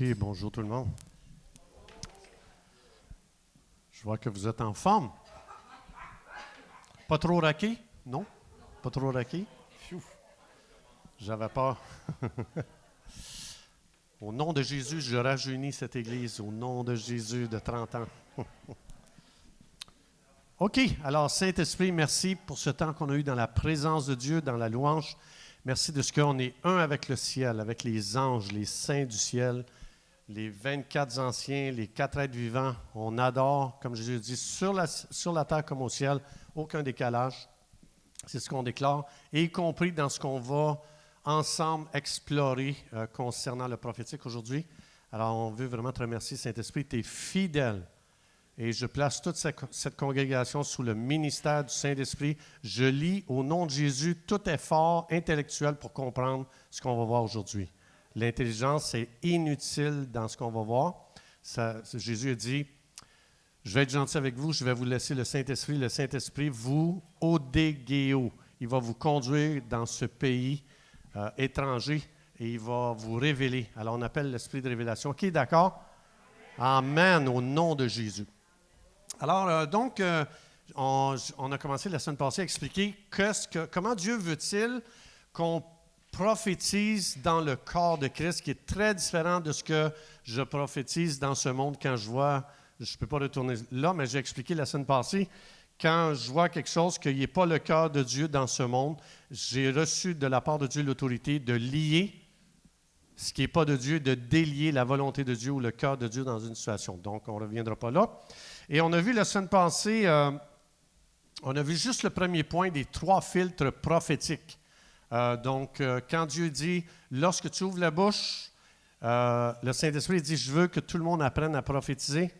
OK, bonjour tout le monde. Je vois que vous êtes en forme. Pas trop raqué? Non? Pas trop raqué? Pfiou. J'avais peur. Au nom de Jésus, je rajeunis cette église. Au nom de Jésus de 30 ans. OK, alors Saint-Esprit, merci pour ce temps qu'on a eu dans la présence de Dieu, dans la louange. Merci de ce qu'on est un avec le ciel, avec les anges, les saints du ciel, les 24 anciens, les 4 êtres vivants. On adore, comme Jésus dit, sur la terre comme au ciel, aucun décalage. C'est ce qu'on déclare, et y compris dans ce qu'on va ensemble explorer concernant le prophétique aujourd'hui. Alors, on veut vraiment te remercier, Saint-Esprit, tu es fidèle. Et je place toute cette congrégation sous le ministère du Saint-Esprit. Je lis au nom de Jésus tout effort intellectuel pour comprendre ce qu'on va voir aujourd'hui. L'intelligence est inutile dans ce qu'on va voir. Jésus a dit, je vais être gentil avec vous, je vais vous laisser le Saint-Esprit. Le Saint-Esprit, vous, odégéo. Il va vous conduire dans ce pays étranger et il va vous révéler. Alors, on appelle l'esprit de révélation. OK, d'accord? Amen, au nom de Jésus. Alors, on a commencé la semaine passée à expliquer comment Dieu veut-il qu'on prophétise dans le corps de Christ, qui est très différent de ce que je prophétise dans ce monde quand je vois, je ne peux pas retourner là, mais j'ai expliqué la semaine passée, quand je vois quelque chose qui n'est pas le cœur de Dieu dans ce monde, j'ai reçu de la part de Dieu l'autorité de lier ce qui n'est pas de Dieu, de délier la volonté de Dieu ou le cœur de Dieu dans une situation. Donc, on ne reviendra pas là. Et on a vu la semaine passée, on a vu juste le premier point des 3 filtres prophétiques. Quand Dieu dit, lorsque tu ouvres la bouche, le Saint-Esprit dit, je veux que tout le monde apprenne à prophétiser.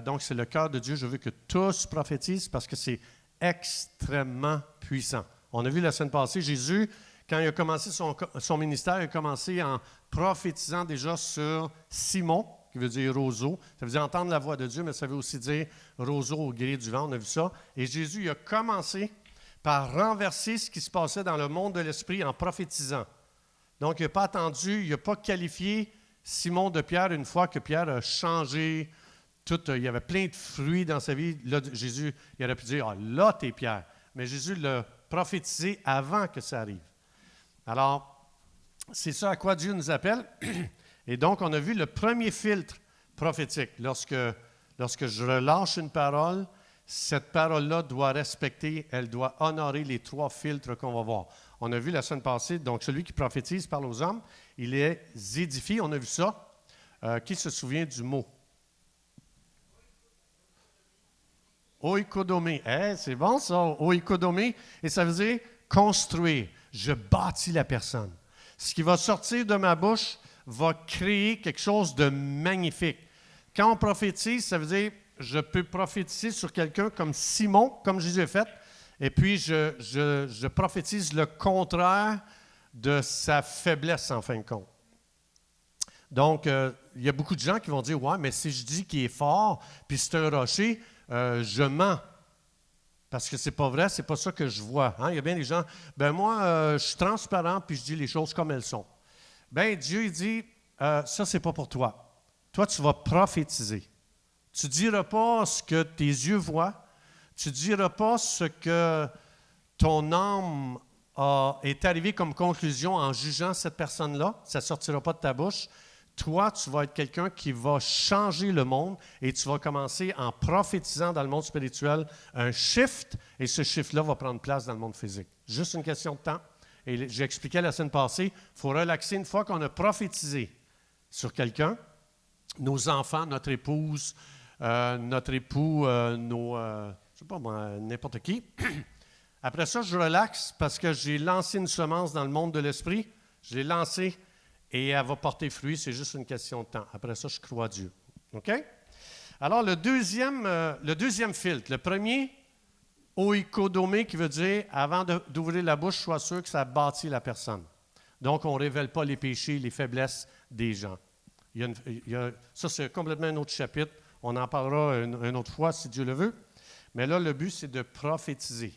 Donc, c'est le cœur de Dieu, je veux que tous prophétisent parce que c'est extrêmement puissant. On a vu la semaine passée, Jésus, quand il a commencé son ministère, il a commencé en prophétisant déjà sur Simon, qui veut dire roseau. Ça veut dire entendre la voix de Dieu, mais ça veut aussi dire roseau au gré du vent. On a vu ça. Et Jésus il a commencé par renverser ce qui se passait dans le monde de l'esprit en prophétisant. Donc, il n'a pas attendu, il n'a pas qualifié Simon de Pierre une fois que Pierre a changé. Il y avait plein de fruits dans sa vie. Là, Jésus, il aurait pu dire, ah, là, t'es Pierre. Mais Jésus l'a prophétisé avant que ça arrive. Alors, c'est ça à quoi Dieu nous appelle. Et donc, on a vu le premier filtre prophétique. Lorsque je relâche une parole, cette parole-là doit respecter, elle doit honorer les 3 filtres qu'on va voir. On a vu la semaine passée, donc celui qui prophétise parle aux hommes, il les édifie, on a vu ça. Qui se souvient du mot? Oikodomé. C'est bon ça, oikodomé. Et ça veut dire construire. Je bâtis la personne. Ce qui va sortir de ma bouche va créer quelque chose de magnifique. Quand on prophétise, ça veut dire je peux prophétiser sur quelqu'un comme Simon, comme Jésus a fait, et puis je prophétise le contraire de sa faiblesse en fin de compte. Donc, il y a beaucoup de gens qui vont dire « Ouais, mais si je dis qu'il est fort, puis c'est un rocher, je mens. » Parce que c'est pas vrai, c'est pas ça que je vois. Hein? Il y a bien des gens, moi, je suis transparent puis je dis les choses comme elles sont. Dieu, il dit, ça, c'est pas pour toi. Toi, tu vas prophétiser. Tu diras pas ce que tes yeux voient. Tu diras pas ce que ton âme est arrivé comme conclusion en jugeant cette personne-là. Ça ne sortira pas de ta bouche. Toi, tu vas être quelqu'un qui va changer le monde et tu vas commencer en prophétisant dans le monde spirituel un shift et ce shift-là va prendre place dans le monde physique. Juste une question de temps. Et j'ai expliqué la semaine passée, il faut relaxer une fois qu'on a prophétisé sur quelqu'un, nos enfants, notre épouse, notre époux, je sais pas moi, n'importe qui. Après ça, je relaxe parce que j'ai lancé une semence dans le monde de l'esprit. Je l'ai lancée. Et elle va porter fruit, c'est juste une question de temps. Après ça, je crois à Dieu. OK? Alors, le deuxième filtre. Le premier, oikodomé, qui veut dire, avant d'ouvrir la bouche, sois sûr que ça bâtit la personne. Donc, on ne révèle pas les péchés, les faiblesses des gens. Ça, c'est complètement un autre chapitre. On en parlera une autre fois, si Dieu le veut. Mais là, le but, c'est de prophétiser.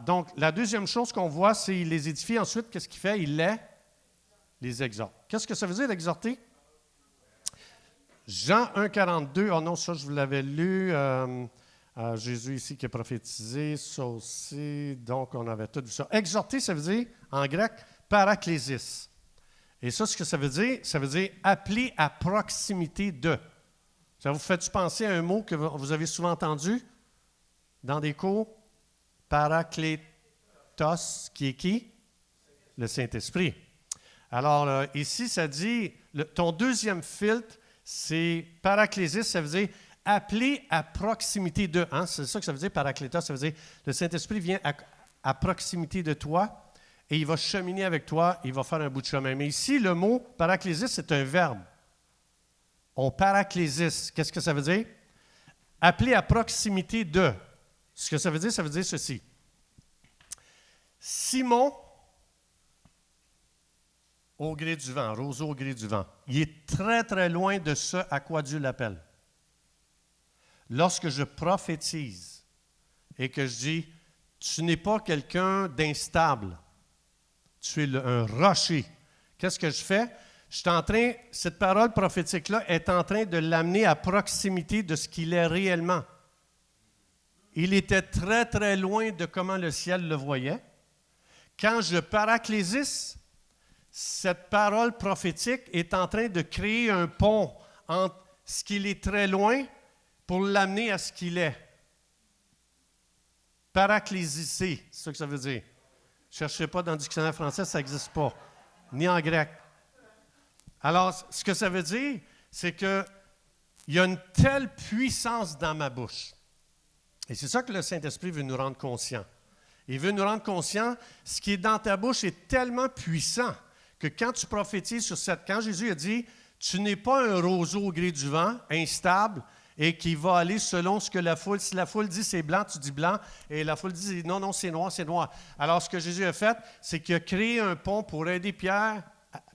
Donc, la deuxième chose qu'on voit, c'est qu'il les édifie. Ensuite, qu'est-ce qu'il fait? Il les exhorte. Qu'est-ce que ça veut dire, exhorter? Jean 1, 42. Oh non, ça, je vous l'avais lu. Jésus ici qui a prophétisé, ça aussi. Donc, on avait tout vu ça. Exhorter, ça veut dire, en grec, paraklésis. Et ça, ce que ça veut dire appeler à proximité de. Ça vous fait-tu penser à un mot que vous avez souvent entendu dans des cours? Paraklétos, qui est qui? Le Saint-Esprit. Alors, ici, ça dit, ton deuxième filtre, c'est paraklésis, ça veut dire appeler à proximité de. Hein? C'est ça que ça veut dire, paraklétos, ça veut dire le Saint-Esprit vient à proximité de toi et il va cheminer avec toi, il va faire un bout de chemin. Mais ici, le mot paraklésis, c'est un verbe. On paraklésis. Qu'est-ce que ça veut dire? Appeler à proximité de. Ce que ça veut dire ceci. Simon, au gré du vent, roseau au gré du vent, il est très, très loin de ce à quoi Dieu l'appelle. Lorsque je prophétise et que je dis, tu n'es pas quelqu'un d'instable, tu es un rocher, qu'est-ce que je fais? Cette parole prophétique-là est en train de l'amener à proximité de ce qu'il est réellement. Il était très, très loin de comment le ciel le voyait. Quand je paraklésis, cette parole prophétique est en train de créer un pont entre ce qu'il est très loin pour l'amener à ce qu'il est. Paraklésiser, c'est ça que ça veut dire. Ne cherchez pas dans le dictionnaire français, ça n'existe pas, ni en grec. Alors, ce que ça veut dire, c'est qu'il y a une telle puissance dans ma bouche. Et c'est ça que le Saint-Esprit veut nous rendre conscients. Il veut nous rendre conscients, ce qui est dans ta bouche est tellement puissant que quand tu prophétises sur quand Jésus a dit, tu n'es pas un roseau au gré du vent, instable, et qui va aller selon ce que la foule, si la foule dit c'est blanc, tu dis blanc, et la foule dit non, c'est noir, c'est noir. Alors, ce que Jésus a fait, c'est qu'il a créé un pont pour aider Pierre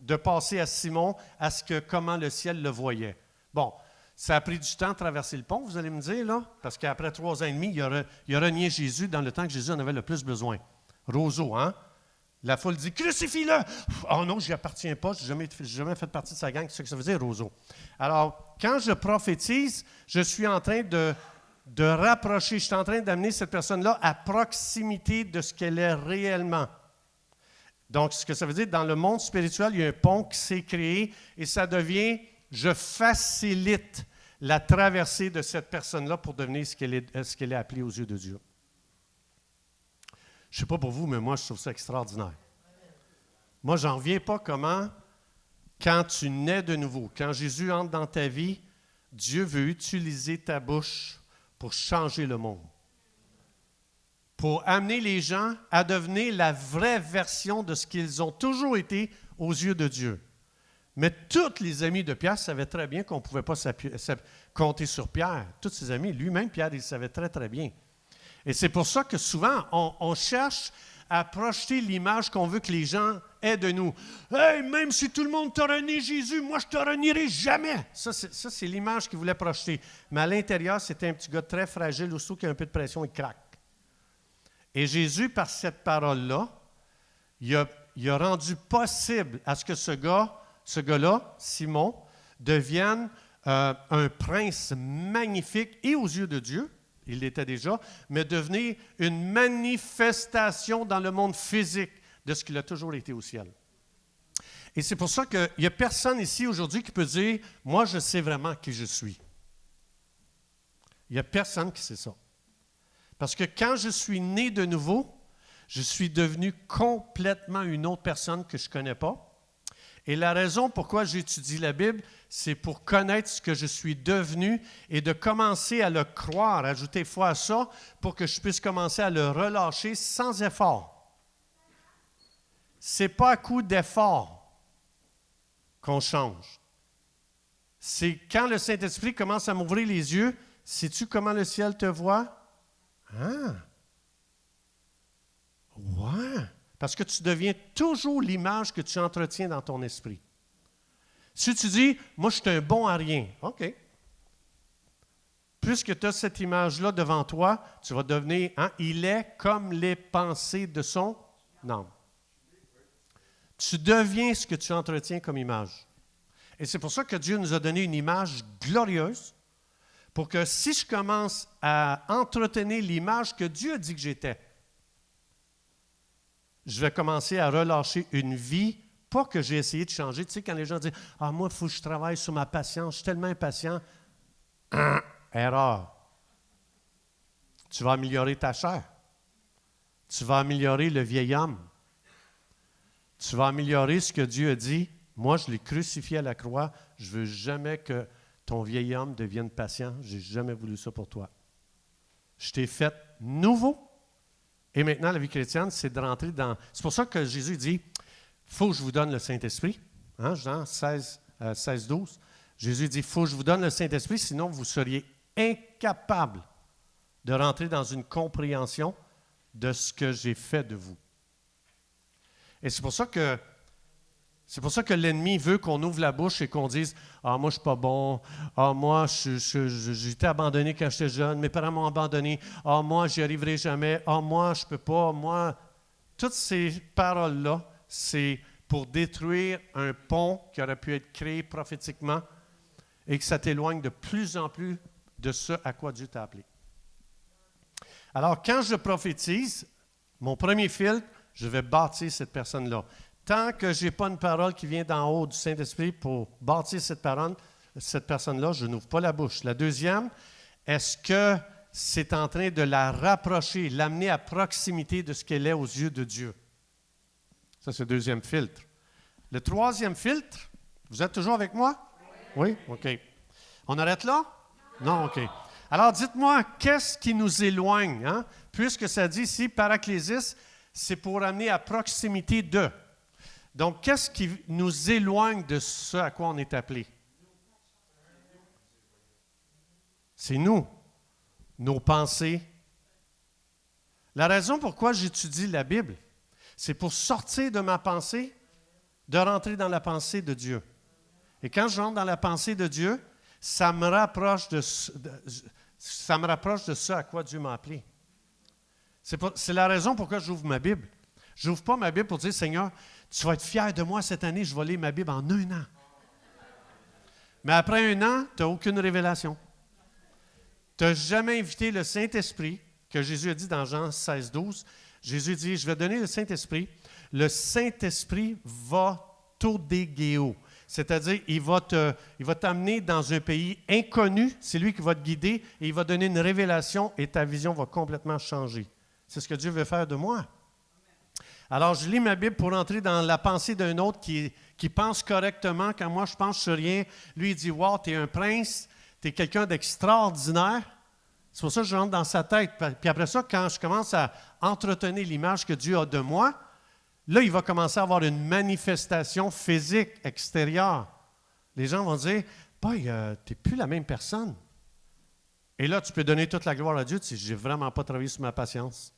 de passer à Simon à comment le ciel le voyait. Bon, ça a pris du temps de traverser le pont, vous allez me dire, là, parce qu'après 3 ans et demi, il a renié Jésus dans le temps que Jésus en avait le plus besoin. Roseau, hein? La foule dit « Crucifie-le! » Oh non, je n'y appartiens pas, je n'ai jamais fait partie de sa gang, c'est ce que ça veut dire, roseau. Alors, quand je prophétise, je suis en train de rapprocher, je suis en train d'amener cette personne-là à proximité de ce qu'elle est réellement. Donc, ce que ça veut dire, dans le monde spirituel, il y a un pont qui s'est créé et ça devient, je facilite la traversée de cette personne-là pour devenir ce qu'elle est appelée aux yeux de Dieu. Je ne sais pas pour vous, mais moi, je trouve ça extraordinaire. Moi, je n'en reviens pas comment, quand tu nais de nouveau, quand Jésus entre dans ta vie, Dieu veut utiliser ta bouche pour changer le monde. Pour amener les gens à devenir la vraie version de ce qu'ils ont toujours été aux yeux de Dieu. Mais tous les amis de Pierre savaient très bien qu'on ne pouvait pas compter sur Pierre. Tous ses amis, lui-même, Pierre, il savait très, très bien. Et c'est pour ça que souvent, on cherche à projeter l'image qu'on veut que les gens aient de nous. « Hey, même si tout le monde t'a renié Jésus, moi, je ne te renierai jamais! » Ça, c'est l'image qu'il voulait projeter. Mais à l'intérieur, c'était un petit gars très fragile, aussitôt qu'il y a un peu de pression, il craque. Et Jésus, par cette parole-là, il a rendu possible à ce que ce gars-là, Simon, devienne un prince magnifique et aux yeux de Dieu, il l'était déjà, mais devenir une manifestation dans le monde physique de ce qu'il a toujours été au ciel. Et c'est pour ça qu'il n'y a personne ici aujourd'hui qui peut dire « Moi, je sais vraiment qui je suis ». Il n'y a personne qui sait ça. Parce que quand je suis né de nouveau, je suis devenu complètement une autre personne que je ne connais pas. Et la raison pourquoi j'étudie la Bible, c'est pour connaître ce que je suis devenu et de commencer à le croire, ajouter foi à ça, pour que je puisse commencer à le relâcher sans effort. Ce n'est pas à coup d'effort qu'on change. C'est quand le Saint-Esprit commence à m'ouvrir les yeux, sais-tu comment le ciel te voit? Ah! Ouais! Parce que tu deviens toujours l'image que tu entretiens dans ton esprit. Si tu dis, moi, je suis un bon à rien, OK. Puisque tu as cette image-là devant toi, tu vas devenir, il est comme les pensées de son âme. Tu deviens ce que tu entretiens comme image. Et c'est pour ça que Dieu nous a donné une image glorieuse pour que si je commence à entretenir l'image que Dieu a dit que j'étais, je vais commencer à relâcher une vie, pas que j'ai essayé de changer. Tu sais, quand les gens disent « Ah, moi, il faut que je travaille sur ma patience, je suis tellement impatient. » Erreur. Tu vas améliorer ta chair. Tu vas améliorer le vieil homme. Tu vas améliorer ce que Dieu a dit. Moi, je l'ai crucifié à la croix. Je ne veux jamais que ton vieil homme devienne patient. Je n'ai jamais voulu ça pour toi. Je t'ai fait nouveau. Et maintenant, la vie chrétienne, c'est de rentrer dans... C'est pour ça que Jésus dit, il faut que je vous donne le Saint-Esprit. Hein, Jean 16, 12. Jésus dit, il faut que je vous donne le Saint-Esprit, sinon vous seriez incapables de rentrer dans une compréhension de ce que j'ai fait de vous. Et c'est pour ça que l'ennemi veut qu'on ouvre la bouche et qu'on dise « Ah, moi, je ne suis pas bon. Ah, moi, j'ai été abandonné quand j'étais jeune. Mes parents m'ont abandonné. Ah, moi, j'y arriverai jamais. Ah, moi, je ne peux pas. Moi... » Toutes ces paroles-là, c'est pour détruire un pont qui aurait pu être créé prophétiquement et que ça t'éloigne de plus en plus de ce à quoi Dieu t'a appelé. Alors, quand je prophétise, mon premier filtre, je vais bâtir cette personne-là. Tant que je n'ai pas une parole qui vient d'en haut du Saint-Esprit pour bâtir cette personne-là, je n'ouvre pas la bouche. La deuxième, est-ce que c'est en train de la rapprocher, l'amener à proximité de ce qu'elle est aux yeux de Dieu? Ça, c'est le deuxième filtre. Le troisième filtre, vous êtes toujours avec moi? Oui? OK. On arrête là? Non, OK. Alors, dites-moi, qu'est-ce qui nous éloigne? Hein? Puisque ça dit ici, paraclésis, c'est pour amener à proximité de. Donc, qu'est-ce qui nous éloigne de ce à quoi on est appelé? C'est nous, nos pensées. La raison pourquoi j'étudie la Bible, c'est pour sortir de ma pensée, de rentrer dans la pensée de Dieu. Et quand je rentre dans la pensée de Dieu, ça me rapproche de ce à quoi Dieu m'a appelé. C'est la raison pourquoi j'ouvre ma Bible. Je n'ouvre pas ma Bible pour dire, Seigneur, tu vas être fier de moi cette année, je vais lire ma Bible en 1 an. Mais après 1 an, tu n'as aucune révélation. Tu n'as jamais invité le Saint-Esprit, que Jésus a dit dans Jean 16, 12. Jésus dit, je vais donner le Saint-Esprit. Le Saint-Esprit va t'odégéo. C'est-à-dire, il va t'amener dans un pays inconnu. C'est lui qui va te guider et il va donner une révélation et ta vision va complètement changer. C'est ce que Dieu veut faire de moi. Alors, je lis ma Bible pour entrer dans la pensée d'un autre qui pense correctement quand moi je pense sur rien. Lui, il dit, « Wow, tu es un prince, tu es quelqu'un d'extraordinaire. » C'est pour ça que je rentre dans sa tête. Puis après ça, quand je commence à entretenir l'image que Dieu a de moi, là, il va commencer à avoir une manifestation physique extérieure. Les gens vont dire, « Boy, tu n'es plus la même personne. » Et là, tu peux donner toute la gloire à Dieu. Tu dis, « Je n'ai vraiment pas travaillé sur ma patience. »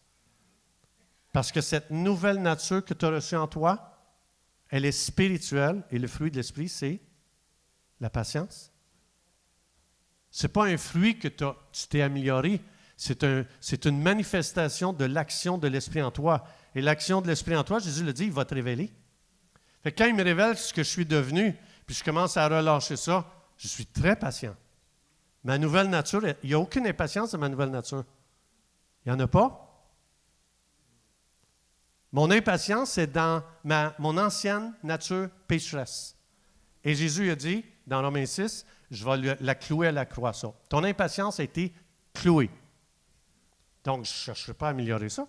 Parce que cette nouvelle nature que tu as reçue en toi, elle est spirituelle et le fruit de l'esprit, c'est la patience. Ce n'est pas un fruit que tu t'es amélioré, c'est une manifestation de l'action de l'esprit en toi. Et l'action de l'esprit en toi, Jésus le dit, il va te révéler. Fait que quand il me révèle ce que je suis devenu, puis je commence à relâcher ça, je suis très patient. Ma nouvelle nature, il n'y a aucune impatience de ma nouvelle nature. Il n'y en a pas. Mon impatience, c'est dans mon ancienne nature pécheresse. Et Jésus a dit, dans Romains 6, je vais la clouer à la croix, ça. Ton impatience a été clouée. Donc, je ne chercherai pas à améliorer ça.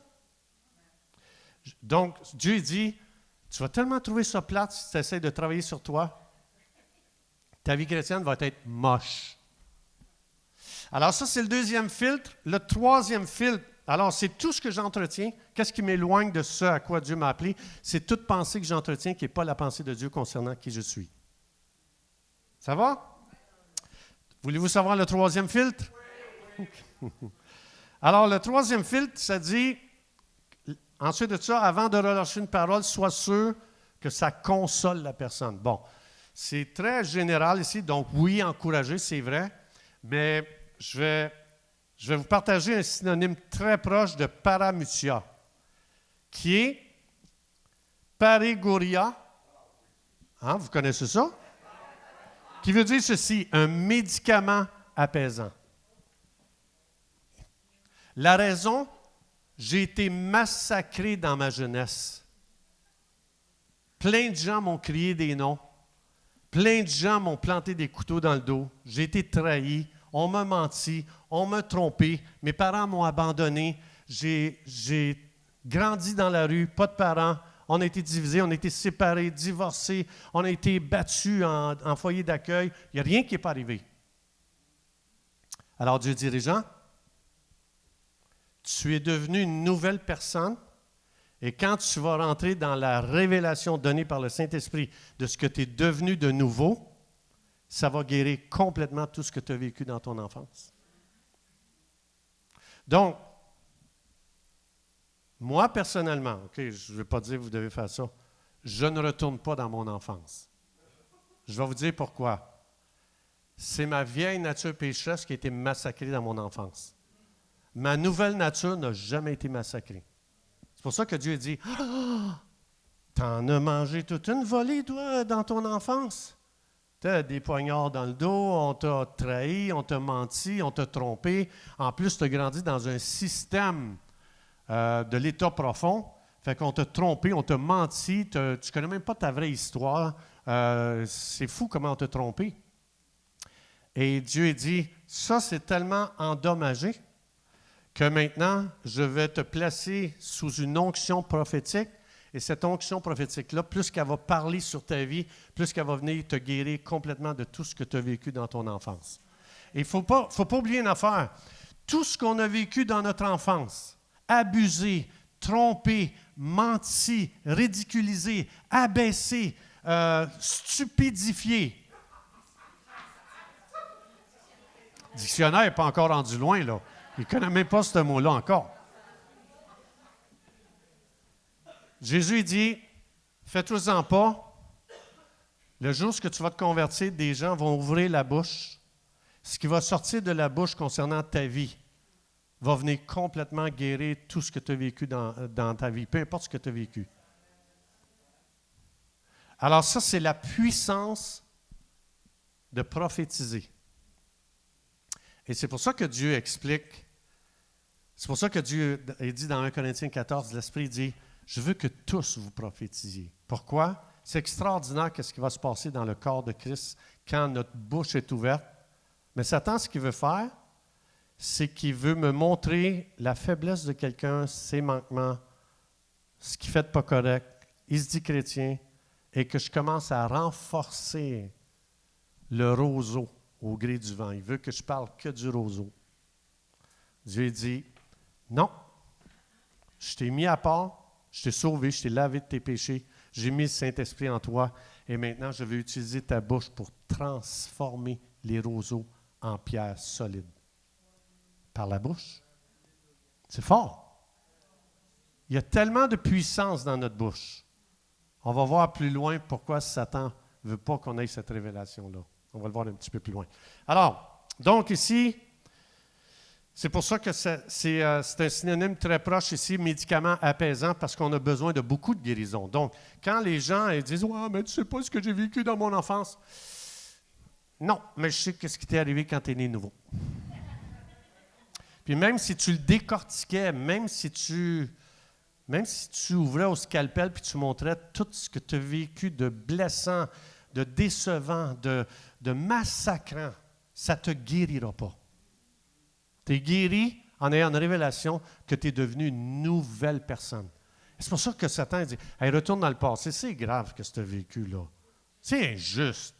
Donc, Dieu dit, tu vas tellement trouver ça plate si tu essaies de travailler sur toi, ta vie chrétienne va être moche. Alors ça, c'est le deuxième filtre. Le troisième filtre, alors c'est tout ce que j'entretiens. Qu'est-ce qui m'éloigne de ce à quoi Dieu m'a appelé? C'est toute pensée que j'entretiens qui n'est pas la pensée de Dieu concernant qui je suis. Ça va? Voulez-vous savoir le troisième filtre? Alors, le troisième filtre, ça dit, ensuite de ça, avant de relâcher une parole, sois sûr que ça console la personne. Bon, c'est très général ici, donc oui, encourager, c'est vrai, mais je vais vous partager un synonyme très proche de paramutia, qui est parégouria. Hein, vous connaissez ça? qui veut dire ceci, un médicament apaisant. La raison, j'ai été massacré dans ma jeunesse. Plein de gens m'ont crié des noms. Plein de gens m'ont planté des couteaux dans le dos. J'ai été trahi. On m'a menti. On m'a trompé. Mes parents m'ont abandonné. J'ai grandi dans la rue. Pas de parents. On a été divisés. On a été séparés, divorcés. On a été battus en foyer d'accueil. Il n'y a rien qui n'est pas arrivé. Alors Dieu dit, Jean, tu es devenu une nouvelle personne. Et quand tu vas rentrer dans la révélation donnée par le Saint-Esprit de ce que tu es devenu de nouveau, ça va guérir complètement tout ce que tu as vécu dans ton enfance. Donc, moi personnellement, OK, je ne vais pas dire que vous devez faire ça, je ne retourne pas dans mon enfance. Je vais vous dire pourquoi. C'est ma vieille nature pécheresse qui a été massacrée dans mon enfance. Ma nouvelle nature n'a jamais été massacrée. C'est pour ça que Dieu dit, « T'en as mangé toute une volée, toi, dans ton enfance. Tu as des poignards dans le dos, on t'a trahi, on t'a menti, on t'a trompé. En plus, tu as grandi dans un système de l'état profond. Fait qu'on t'a trompé, on t'a menti, tu ne connais même pas ta vraie histoire. C'est fou comment on t'a trompé. » Et Dieu dit, « Ça, c'est tellement endommagé que maintenant, je vais te placer sous une onction prophétique. Et cette onction prophétique-là, plus qu'elle va parler sur ta vie, plus qu'elle va venir te guérir complètement de tout ce que tu as vécu dans ton enfance. Et il ne faut pas oublier une affaire. Tout ce qu'on a vécu dans notre enfance, abusé, trompé, menti, ridiculisé, abaissé, stupidifié. Le dictionnaire n'est pas encore rendu loin, là. Il ne connaît même pas ce mot-là encore. Jésus dit, fais-toi-en pas. Le jour où tu vas te convertir, des gens vont ouvrir la bouche. Ce qui va sortir de la bouche concernant ta vie va venir complètement guérir tout ce que tu as vécu dans ta vie, peu importe ce que tu as vécu. Alors ça, c'est la puissance de prophétiser. Et c'est pour ça que Dieu explique, c'est pour ça que Dieu dit dans 1 Corinthiens 14, l'Esprit dit, « Je veux que tous vous prophétisiez. » Pourquoi? C'est extraordinaire ce qui va se passer dans le corps de Christ quand notre bouche est ouverte. Mais Satan, ce qu'il veut faire, c'est qu'il veut me montrer la faiblesse de quelqu'un, ses manquements, ce qu'il fait de pas correct. Il se dit chrétien et que je commence à renforcer le roseau au gré du vent. Il veut que je parle que du roseau. Dieu dit, non, je t'ai mis à part, je t'ai sauvé, je t'ai lavé de tes péchés, j'ai mis le Saint-Esprit en toi et maintenant je vais utiliser ta bouche pour transformer les roseaux en pierres solides. Par la bouche. C'est fort. Il y a tellement de puissance dans notre bouche. On va voir plus loin pourquoi Satan ne veut pas qu'on ait cette révélation-là. On va le voir un petit peu plus loin. Alors, donc ici, c'est pour ça que c'est un synonyme très proche ici, médicament apaisant, parce qu'on a besoin de beaucoup de guérison. Donc, quand les gens disent « Ouais, mais tu ne sais pas ce que j'ai vécu dans mon enfance. » Non, mais je sais ce qui t'est arrivé quand tu es né nouveau. Puis même si tu le décortiquais, même si tu ouvrais au scalpel puis tu montrais tout ce que tu as vécu de blessant, de décevant, de massacrant, ça ne te guérira pas. Tu es guéri en ayant une révélation que tu es devenu une nouvelle personne. C'est pour ça que Satan dit « Hey, retourne dans le passé, c'est grave que ce que tu as vécu-là. C'est injuste.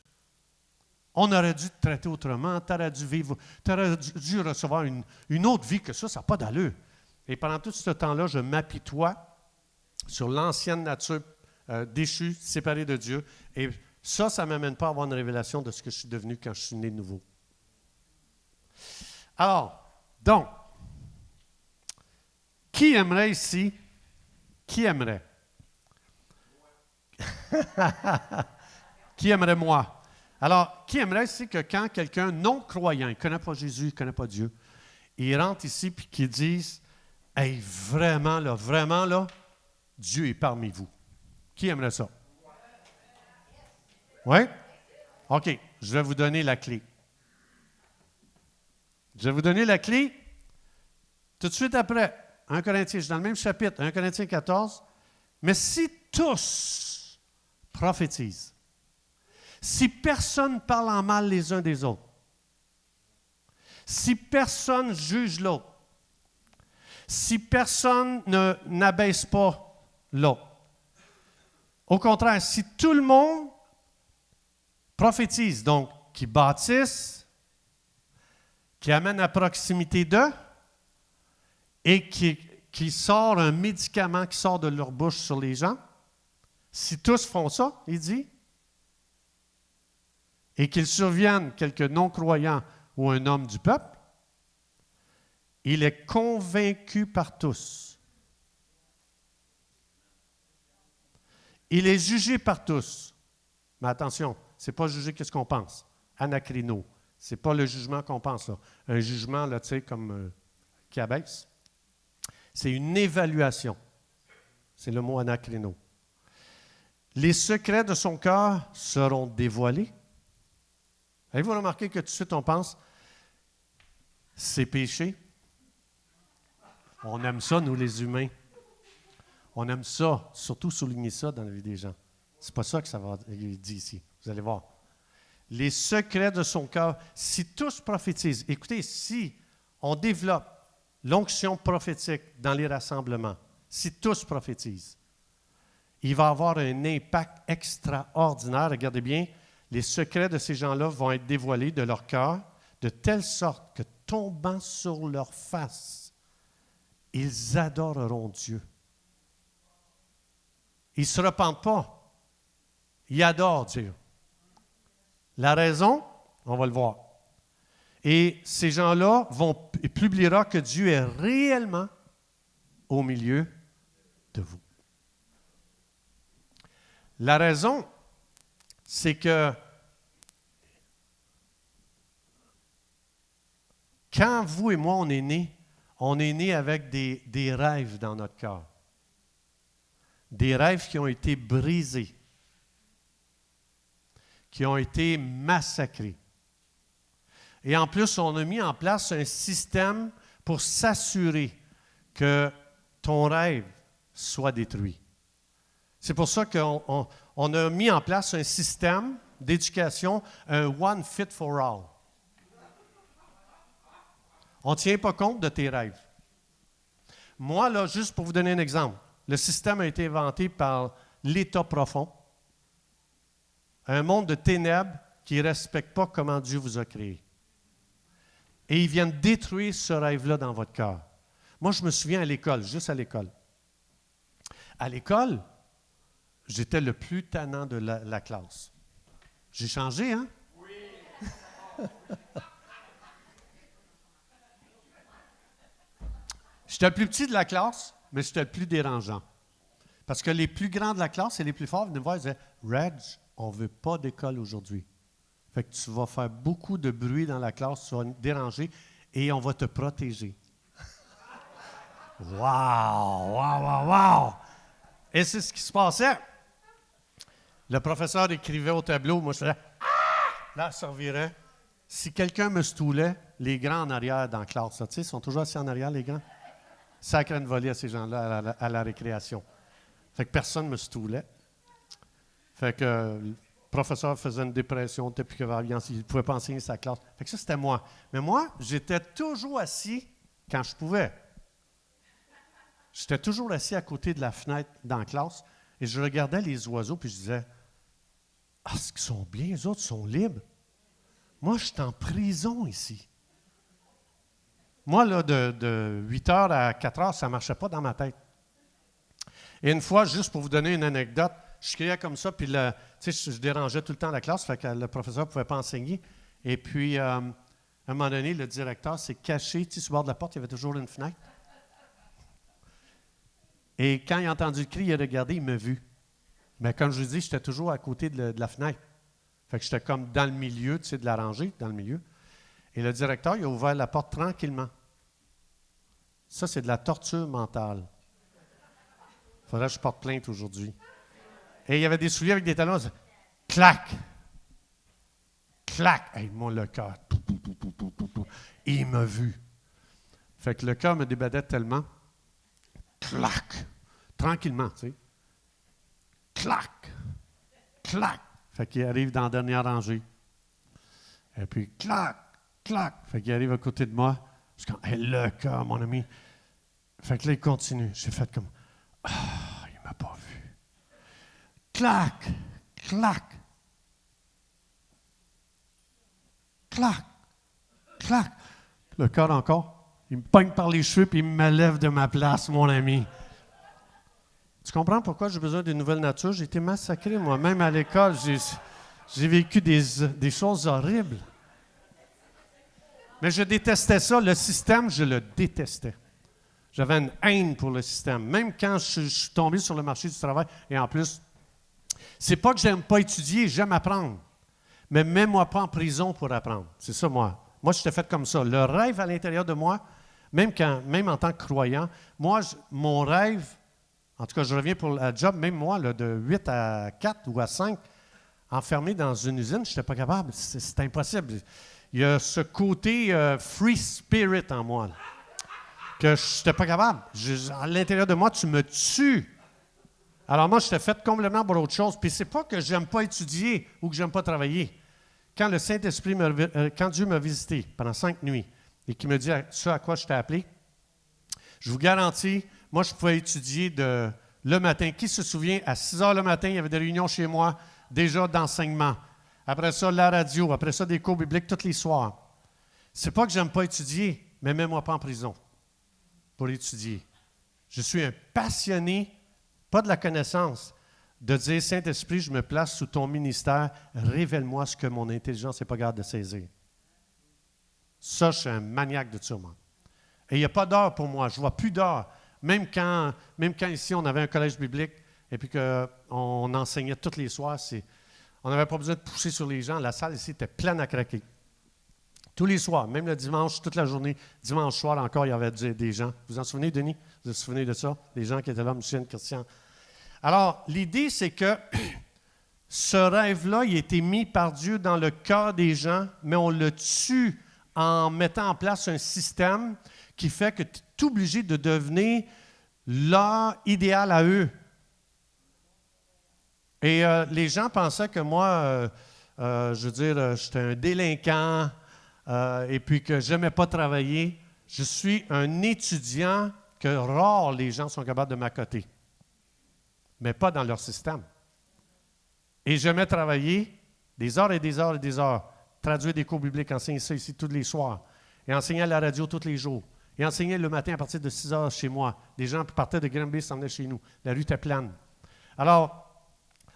On aurait dû te traiter autrement, tu aurais dû recevoir une autre vie que ça n'a pas d'allure. » Et pendant tout ce temps-là, je m'apitoie sur l'ancienne nature déchue, séparée de Dieu. Et ça ne m'amène pas à avoir une révélation de ce que je suis devenu quand je suis né de nouveau. Alors, donc, qui aimerait ici? Qui aimerait? Qui aimerait moi? Alors, qui aimerait ici que quand quelqu'un non-croyant, il ne connaît pas Jésus, il ne connaît pas Dieu, il rentre ici et qu'il dise « Hey, vraiment là, Dieu est parmi vous. » Qui aimerait ça? Oui? OK. je vais vous donner la clé. Je vais vous donner la clé tout de suite après. 1 Corinthiens, je suis dans le même chapitre, 1 Corinthiens 14. Mais si tous prophétisent, si personne parle en mal les uns des autres, si personne juge l'autre, si personne n'abaisse pas l'autre, au contraire, si tout le monde prophétise, donc qui bâtisse, qui amène à proximité d'eux et qui sort un médicament qui sort de leur bouche sur les gens, si tous font ça, il dit, et qu'il survienne quelques non-croyants ou un homme du peuple, il est convaincu par tous. Il est jugé par tous. Mais attention, ce n'est pas juger qu'est-ce qu'on pense. Anacrino. Ce n'est pas le jugement qu'on pense, là. Un jugement, là, tu sais, comme qui abaisse. C'est une évaluation. C'est le mot anacrino. Les secrets de son cœur seront dévoilés. Avez-vous remarqué que tout de suite on pense, c'est péché? On aime ça, nous les humains. On aime ça, surtout souligner ça dans la vie des gens. C'est pas ça que ça va dire ici. Vous allez voir. Les secrets de son cœur, si tous prophétisent, écoutez, si on développe l'onction prophétique dans les rassemblements, si tous prophétisent, il va avoir un impact extraordinaire. Regardez bien, les secrets de ces gens-là vont être dévoilés de leur cœur, de telle sorte que tombant sur leur face, ils adoreront Dieu. Ils ne se repentent pas. Ils adorent Dieu. La raison, on va le voir. Et ces gens-là publiera que Dieu est réellement au milieu de vous. La raison, c'est que quand vous et moi, on est nés avec des rêves dans notre cœur. Des rêves qui ont été brisés, qui ont été massacrés. Et en plus, on a mis en place un système pour s'assurer que ton rêve soit détruit. C'est pour ça qu'on a mis en place un système d'éducation, un one fit for all. On ne tient pas compte de tes rêves. Moi, là, juste pour vous donner un exemple, le système a été inventé par l'État profond, un monde de ténèbres qui ne respecte pas comment Dieu vous a créé. Et ils viennent détruire ce rêve-là dans votre cœur. Moi, je me souviens à l'école, juste à l'école. À l'école, j'étais le plus tannant de la classe. J'ai changé, hein? Oui! J'étais le plus petit de la classe, mais j'étais le plus dérangeant. Parce que les plus grands de la classe et les plus forts venaient me voir et disaient « Reg, on ne veut pas d'école aujourd'hui. Fait que tu vas faire beaucoup de bruit dans la classe, tu vas déranger et on va te protéger. » Wow! Wow! Wow! Wow! Et c'est ce qui se passait. Le professeur écrivait au tableau, moi je faisais « Ah! » Là, ça revirait. Si quelqu'un me stoulait, les grands en arrière dans la classe, tu sais, ils sont toujours assis en arrière, les grands. Sacré une volée à ces gens-là à la récréation. Fait que personne ne me stoulait. Fait que le professeur faisait une dépression, n'était plus capable, il ne pouvait pas enseigner sa classe. Fait que ça, c'était moi. Mais moi, j'étais toujours assis quand je pouvais. J'étais toujours assis à côté de la fenêtre dans la classe et je regardais les oiseaux puis je disais « Ah, est-ce qu'ils sont bien? Les autres sont libres. Moi, je suis en prison ici. » Moi, là, de 8 heures à 4 heures, ça ne marchait pas dans ma tête. Et une fois, juste pour vous donner une anecdote, je criais comme ça, puis je dérangeais tout le temps la classe, fait que le professeur ne pouvait pas enseigner. Et puis, à un moment donné, le directeur s'est caché, sur le bord de la porte, il y avait toujours une fenêtre. Et quand il a entendu le cri, il a regardé, il m'a vu. Mais comme je vous dis, j'étais toujours à côté de la fenêtre. Fait que j'étais comme dans le milieu, de la rangée, dans le milieu. Et le directeur, il a ouvert la porte tranquillement. Ça, c'est de la torture mentale. Il faudrait que je porte plainte aujourd'hui. Et il y avait des souliers avec des talons. Clac! clac! Hey, moi, le cœur. Et il m'a vu. Fait que le cœur me débadait tellement. Clac! Tranquillement, tu sais. Clac! Clac! Fait qu'il arrive dans la dernière rangée. Et puis, clac! Clac! Fait qu'il arrive à côté de moi. Je suis comme, hey, le cœur, mon ami. Fait que là, il continue. J'ai fait comme, il ne m'a pas vu. Clac! Clac! Clac! Clac! Le cœur encore. Il me pogne par les cheveux puis il me lève de ma place, mon ami. Tu comprends pourquoi j'ai besoin d'une nouvelle nature? J'ai été massacré moi-même à l'école. J'ai vécu des choses horribles. Mais je détestais ça. Le système, je le détestais. J'avais une haine pour le système. Même quand je suis tombé sur le marché du travail, et en plus, c'est pas que j'aime pas étudier, j'aime apprendre. Mais mets-moi pas en prison pour apprendre. C'est ça, moi. Moi, je t'ai fait comme ça. Le rêve à l'intérieur de moi, même en tant que croyant, moi, mon rêve, en tout cas, je reviens pour la job, même moi, là, de 8 à 4 ou à 5, enfermé dans une usine, je n'étais pas capable. C'est impossible. Il y a ce côté free spirit en moi, là, que je n'étais pas capable. À l'intérieur de moi, tu me tues. Alors moi, je t'ai fait complètement pour autre chose. Puis c'est pas que j'aime pas étudier ou que j'aime pas travailler. Quand le Saint-Esprit, quand Dieu m'a visité pendant 5 nuits et qu'il me dit ce à quoi je t'ai appelé, je vous garantis, moi, je pouvais étudier le matin. Qui se souvient, à 6 heures le matin, il y avait des réunions chez moi, déjà d'enseignement. Après ça, la radio. Après ça, des cours bibliques tous les soirs. C'est pas que j'aime pas étudier, mais mets-moi pas en prison pour étudier. Je suis un passionné, pas de la connaissance, de dire, Saint-Esprit, je me place sous ton ministère, révèle-moi ce que mon intelligence n'est pas capable de saisir. Ça, je suis un maniaque de ça, moi. Et il n'y a pas d'heure pour moi, je ne vois plus d'heure. Même quand ici, on avait un collège biblique et puis qu'on enseignait tous les soirs, on n'avait pas besoin de pousser sur les gens. La salle ici était pleine à craquer. Tous les soirs, même le dimanche, toute la journée. Dimanche soir encore, il y avait des gens. Vous vous en souvenez, Denis? Vous vous souvenez de ça? Des gens qui étaient là, M. Christian. Alors, l'idée, c'est que ce rêve-là, il a été mis par Dieu dans le cœur des gens, mais on le tue en mettant en place un système qui fait que tu es obligé de devenir leur idéal à eux. Et les gens pensaient que moi, je veux dire, j'étais un délinquant et puis que je n'aimais pas travailler. Je suis un étudiant que rares les gens sont capables de m'accoter, mais pas dans leur système. Et j'aimais travailler des heures et des heures et des heures, traduire des cours bibliques, enseigner ça ici tous les soirs, et enseigner à la radio tous les jours, et enseigner le matin à partir de 6 heures chez moi. Des gens partaient de Granby, s'en venaient chez nous. La rue était pleine. Alors,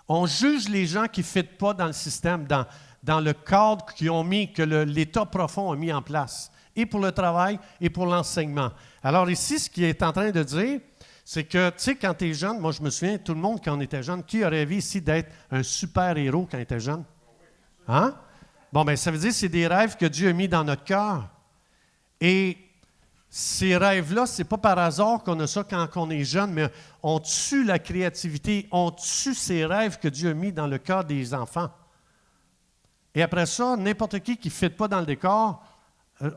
on juge les gens qui ne fitent pas dans le système, dans le cadre qu'ils ont mis, que l'État profond a mis en place, et pour le travail et pour l'enseignement. Alors ici, ce qu'il est en train de dire, c'est que, tu sais, quand tu es jeune, moi je me souviens, tout le monde quand on était jeune, qui a rêvé ici d'être un super-héros quand il était jeune? Hein? Bon, bien, ça veut dire que c'est des rêves que Dieu a mis dans notre cœur. Et ces rêves-là, ce n'est pas par hasard qu'on a ça quand on est jeune, mais on tue la créativité, on tue ces rêves que Dieu a mis dans le cœur des enfants. Et après ça, n'importe qui ne fit pas dans le décor,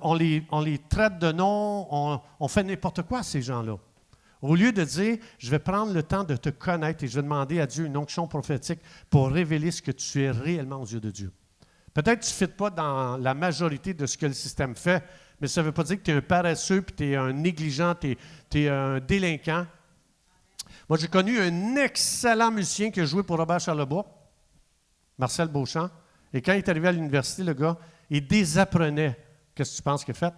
on les traite de nom, on fait n'importe quoi à ces gens-là. Au lieu de dire, je vais prendre le temps de te connaître et je vais demander à Dieu une onction prophétique pour révéler ce que tu es réellement aux yeux de Dieu. Peut-être que tu ne fites pas dans la majorité de ce que le système fait, mais ça ne veut pas dire que tu es un paresseux, puis tu es un négligent, tu es un délinquant. Moi, j'ai connu un excellent musicien qui a joué pour Robert Charlebois, Marcel Beauchamp, et quand il est arrivé à l'université, le gars, il désapprenait. Qu'est-ce que tu penses qu'il a fait?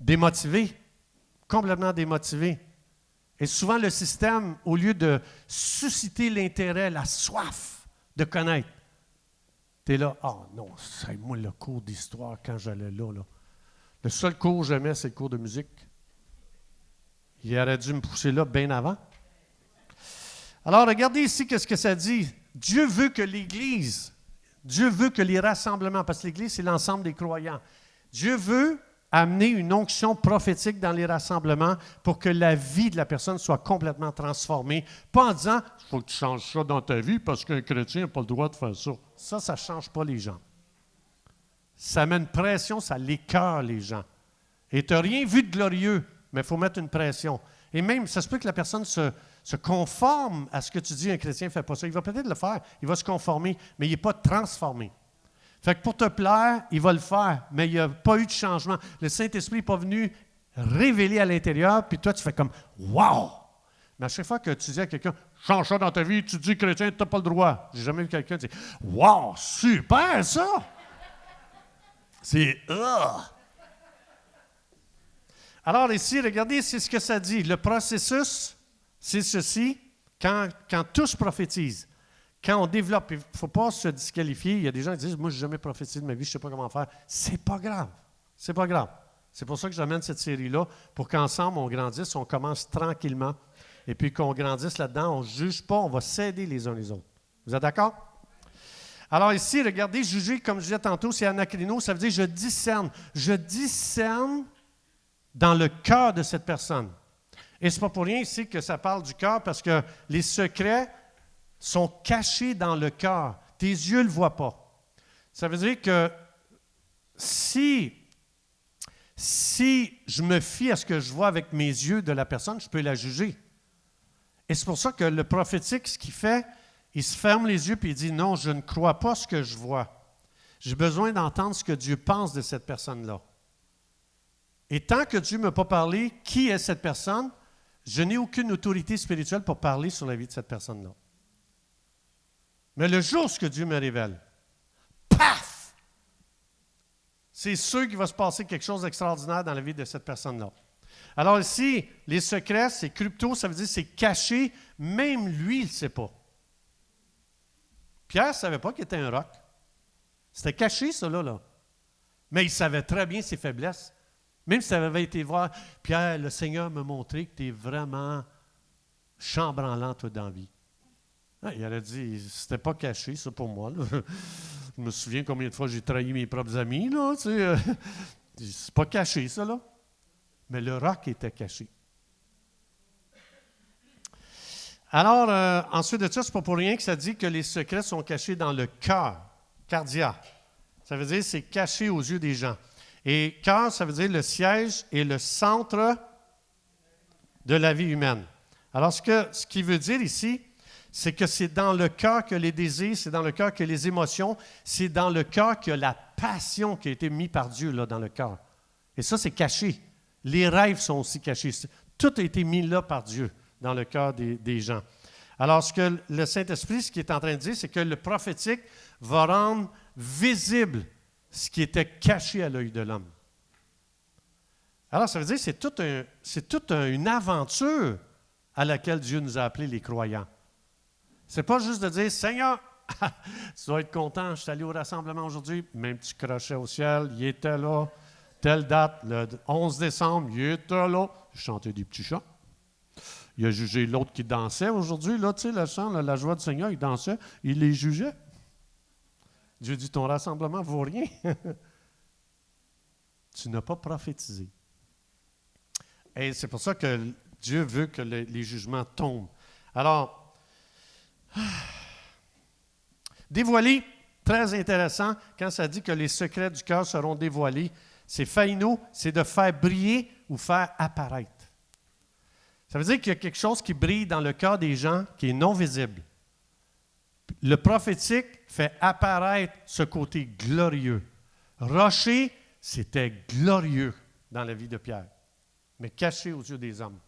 Démotivé. Complètement démotivé. Et souvent, le système, au lieu de susciter l'intérêt, la soif de connaître, tu es là, non, c'est moi le cours d'histoire quand j'allais là. Le seul cours que j'aimais, c'est le cours de musique. Il aurait dû me pousser là bien avant. Alors, regardez ici qu'est-ce que ça dit. Dieu veut que l'Église, Dieu veut que les rassemblements, parce que l'Église, c'est l'ensemble des croyants. Dieu veut amener une onction prophétique dans les rassemblements pour que la vie de la personne soit complètement transformée. Pas en disant « il faut que tu changes ça dans ta vie parce qu'un chrétien n'a pas le droit de faire ça ». Ça ne change pas les gens. Ça met une pression, ça l'écœure les gens. Et tu n'as rien vu de glorieux, mais il faut mettre une pression. Et même, ça se peut que la personne se conforme à ce que tu dis, un chrétien ne fait pas ça. Il va peut-être le faire, il va se conformer, mais il n'est pas transformé. Fait que pour te plaire, il va le faire, mais il n'y a pas eu de changement. Le Saint-Esprit n'est pas venu révéler à l'intérieur, puis toi, tu fais comme « Wow! » Mais à chaque fois que tu dis à quelqu'un « Change ça dans ta vie, tu dis chrétien, tu n'as pas le droit. » J'ai jamais vu quelqu'un dire « Wow! Super ça! » C'est Alors ici, regardez, c'est ce que ça dit. Le processus, c'est ceci, quand tous prophétisent. Quand on développe, il ne faut pas se disqualifier. Il y a des gens qui disent « Moi, je n'ai jamais prophétisé de ma vie, je ne sais pas comment faire. » C'est pas grave. C'est pas grave. C'est pour ça que j'amène cette série-là, pour qu'ensemble, on grandisse, on commence tranquillement. Et puis qu'on grandisse là-dedans, on ne juge pas, on va s'aider les uns les autres. Vous êtes d'accord? Alors ici, regardez, juger, comme je disais tantôt, c'est anacrino, ça veut dire je discerne. Je discerne dans le cœur de cette personne. Et ce n'est pas pour rien ici que ça parle du cœur, parce que les secrets sont cachés dans le cœur. Tes yeux ne le voient pas. Ça veut dire que si je me fie à ce que je vois avec mes yeux de la personne, je peux la juger. Et c'est pour ça que le prophétique, ce qu'il fait, il se ferme les yeux et il dit « Non, je ne crois pas ce que je vois. J'ai besoin d'entendre ce que Dieu pense de cette personne-là. » Et tant que Dieu ne m'a pas parlé, qui est cette personne, je n'ai aucune autorité spirituelle pour parler sur la vie de cette personne-là. Mais le jour où Dieu me révèle, paf! C'est sûr qu'il va se passer quelque chose d'extraordinaire dans la vie de cette personne-là. Alors ici, les secrets, c'est crypto, ça veut dire c'est caché, même lui, il ne sait pas. Pierre ne savait pas qu'il était un roc. C'était caché, ça, là. Mais il savait très bien ses faiblesses. Même si ça avait été voir, Pierre, le Seigneur m'a montré que tu es vraiment chambranlant, toi, dans la vie. Ah, il aurait dit, c'était pas caché, ça, pour moi. Là. Je me souviens combien de fois j'ai trahi mes propres amis, là. Tu sais, c'est pas caché, ça, là. Mais le roc était caché. Alors, ensuite de ça, c'est pas pour rien que ça dit que les secrets sont cachés dans le cœur, cardia. Ça veut dire c'est caché aux yeux des gens. Et cœur, ça veut dire le siège et le centre de la vie humaine. Alors, ce qu'il veut dire ici, c'est que c'est dans le cœur que les désirs, c'est dans le cœur que les émotions, c'est dans le cœur que la passion qui a été mise par Dieu là, dans le cœur. Et ça, c'est caché. Les rêves sont aussi cachés. Tout a été mis là par Dieu dans le cœur des gens. Alors, ce que le Saint-Esprit, ce qu'il est en train de dire, c'est que le prophétique va rendre visible ce qui était caché à l'œil de l'homme. Alors, ça veut dire que c'est toute une aventure à laquelle Dieu nous a appelés les croyants. Ce n'est pas juste de dire « Seigneur, tu dois être content, je suis allé au rassemblement aujourd'hui, même petit crochet au ciel, il était là, telle date, le 11 décembre, il était là, j'ai chanté des petits chants. Il a jugé l'autre qui dansait aujourd'hui, là, tu sais, le chant, la joie du Seigneur, il dansait, il les jugeait. Dieu dit, ton rassemblement ne vaut rien. Tu n'as pas prophétisé. Et c'est pour ça que Dieu veut que les jugements tombent. Alors, dévoiler, très intéressant, quand ça dit que les secrets du cœur seront dévoilés, c'est phaino, c'est de faire briller ou faire apparaître. Ça veut dire qu'il y a quelque chose qui brille dans le cœur des gens qui est non visible. Le prophétique fait apparaître ce côté glorieux. Rocher, c'était glorieux dans la vie de Pierre, mais caché aux yeux des hommes.